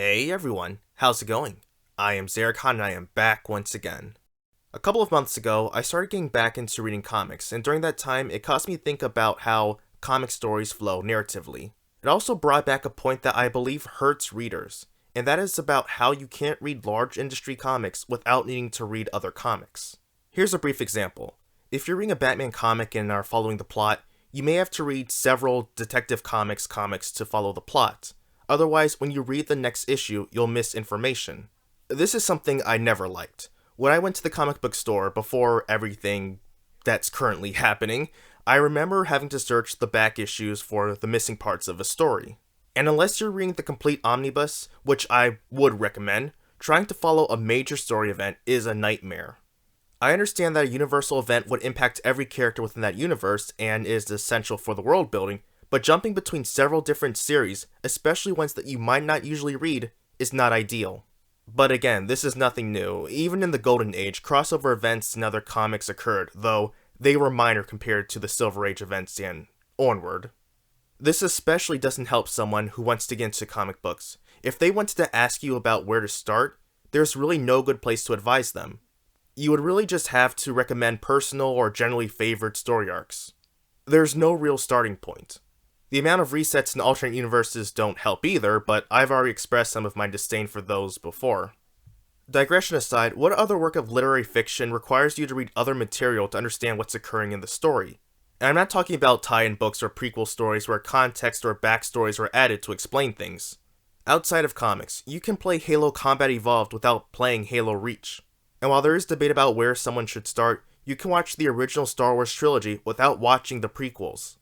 Hey everyone, how's it going? I am Xeracon and I am back once again. A couple of months ago, I started getting back into reading comics, and during that time, it caused me to think about how comic stories flow narratively. It also brought back a point that I believe hurts readers, and that is about how you can't read large industry comics without needing to read other comics. Here's a brief example. If you're reading a Batman comic and are following the plot, you may have to read several Detective Comics comics to follow the plot. Otherwise, when you read the next issue, you'll miss information. This is something I never liked. When I went to the comic book store before everything that's currently happening, I remember having to search the back issues for the missing parts of a story. And unless you're reading the complete omnibus, which I would recommend, trying to follow a major story event is a nightmare. I understand that a universal event would impact every character within that universe and is essential for the world building, but jumping between several different series, especially ones that you might not usually read, is not ideal. But again, this is nothing new. Even in the Golden Age, crossover events and other comics occurred, though they were minor compared to the Silver Age events and onward. This especially doesn't help someone who wants to get into comic books. If they wanted to ask you about where to start, there's really no good place to advise them. You would really just have to recommend personal or generally favored story arcs. There's no real starting point. The amount of resets in alternate universes don't help either, but I've already expressed some of my disdain for those before. Digression aside, what other work of literary fiction requires you to read other material to understand what's occurring in the story? And I'm not talking about tie-in books or prequel stories where context or backstories are added to explain things. Outside of comics, you can play Halo Combat Evolved without playing Halo Reach. And while there is debate about where someone should start, you can watch the original Star Wars trilogy without watching the prequels.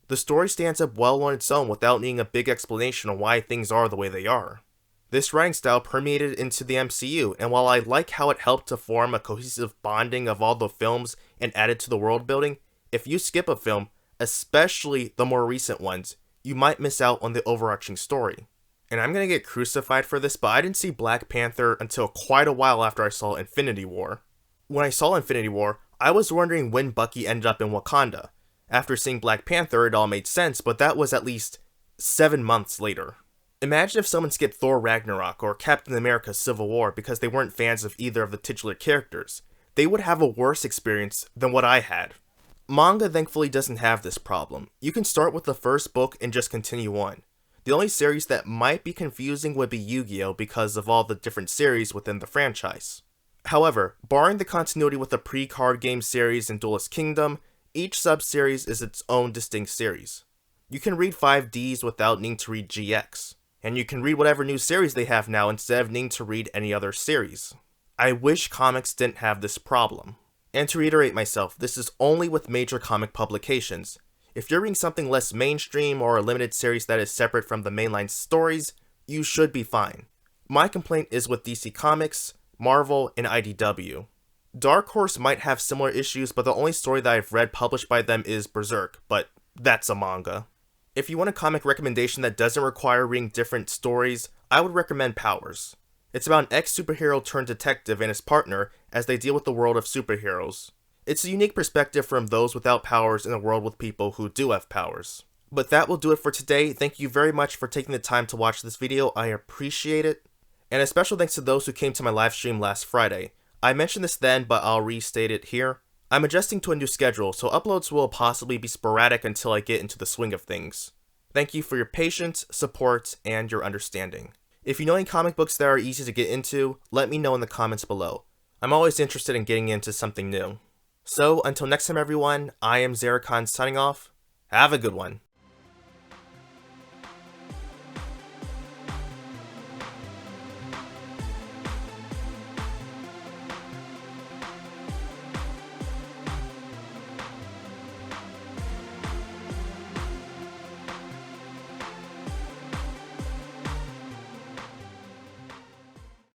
The story stands up well on its own without needing a big explanation on why things are the way they are. This writing style permeated into the MCU, and while I like how it helped to form a cohesive bonding of all the films and added to the world building, if you skip a film, especially the more recent ones, you might miss out on the overarching story. And I'm gonna get crucified for this, but I didn't see Black Panther until quite a while after I saw Infinity War. When I saw Infinity War, I was wondering when Bucky ended up in Wakanda. After seeing Black Panther, it all made sense, but that was at least 7 months later. Imagine if someone skipped Thor Ragnarok or Captain America Civil War because they weren't fans of either of the titular characters. They would have a worse experience than what I had. Manga thankfully doesn't have this problem. You can start with the first book and just continue on. The only series that might be confusing would be Yu-Gi-Oh! Because of all the different series within the franchise. However, barring the continuity with the pre-card game series and Duelist Kingdom, each sub-series is its own distinct series. You can read 5Ds without needing to read GX, and you can read whatever new series they have now instead of needing to read any other series. I wish comics didn't have this problem. And to reiterate myself, this is only with major comic publications. If you're reading something less mainstream or a limited series that is separate from the mainline stories, you should be fine. My complaint is with DC Comics, Marvel, and IDW. Dark Horse might have similar issues, but the only story that I've read published by them is Berserk, but that's a manga. If you want a comic recommendation that doesn't require reading different stories, I would recommend Powers. It's about an ex-superhero turned detective and his partner as they deal with the world of superheroes. It's a unique perspective from those without powers in a world with people who do have powers. But that will do it for today. Thank you very much for taking the time to watch this video, I appreciate it. And a special thanks to those who came to my live stream last Friday. I mentioned this then, but I'll restate it here. I'm adjusting to a new schedule, so uploads will possibly be sporadic until I get into the swing of things. Thank you for your patience, support, and your understanding. If you know any comic books that are easy to get into, let me know in the comments below. I'm always interested in getting into something new. So, until next time everyone, I am Xeracon signing off. Have a good one.